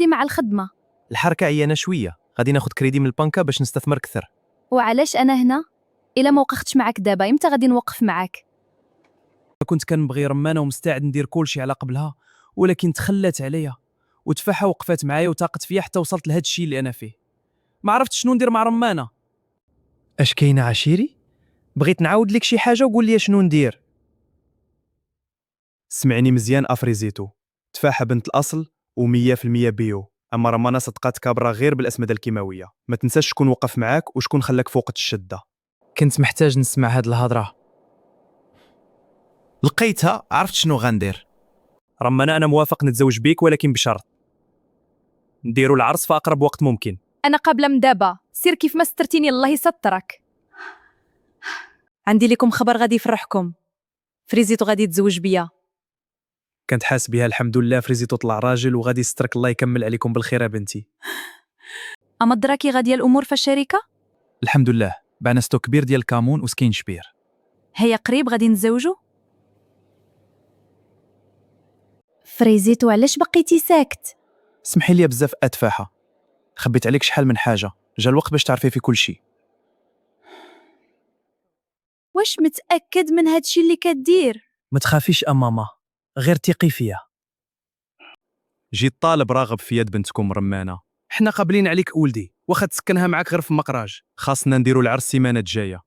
مع الخدمة. الحركة عيانة شوية، غادي ناخد كريدي من البنكة باش نستثمر أكثر. وعلاش أنا هنا؟ إلا ما وقفتش معاك دابا إمتى غادي نوقف معاك؟ كنت كنبغي رمانة ومستعد ندير كلشي على قبلها، ولكن تخلات عليا وتفاحة وقفات معايا وتاقت فيا حتى وصلت لهاد الشيء اللي أنا فيه. ما عرفت شنو ندير مع رمانة. اش كاينة عشيري؟ بغيت نعاود لك شي حاجة وقول لي شنو ندير. سمعني مزيان افريزيتو، تفاحة بنت الأصل و100% بيو، أما رمانة صدقات كابرة غير بالأسمدة الكيماوية. ما تنساش شكون وقف معاك وشكون خلاك فوق الشدة. كنت محتاج نسمع هاد الهضرة. لقيتها، عرفت شنو غندير. رمانة أنا موافق نتزوج بيك، ولكن بشرط نديروا العرس في أقرب وقت ممكن. أنا قابلة من دابا، سير كيف ما سترتيني الله يسترك. عندي لكم خبر غادي يفرحكم، فريزيتو غادي يتزوج بيا. كنت حاس بها الحمد لله، فريزيتو طلع راجل وغادي يسترك، الله يكمل عليكم بالخير يا بنتي. أما دراكي غادية الأمور في الشركة؟ الحمد لله، بعنا ستوك كبير ديال الكامون وسكين شبير. هي قريب غادي نتزوجوا. فريزيتو علاش بقيتي ساكت؟ سمحي لي بزاف أتفاحة، خبيت عليك شحال من حاجة، جا الوقت باش تعرفي في كل شيء. واش متأكد من هادشي اللي كدير؟ ما تخافيش ماما، غير تيقي فيا. جيت طالب راغب في يد بنتكم رمانة. حنا قابلين عليك ولدي، واخا تسكنها معاك غير في مقراج. خاصنا نديروا العرس السيمانة الجاية.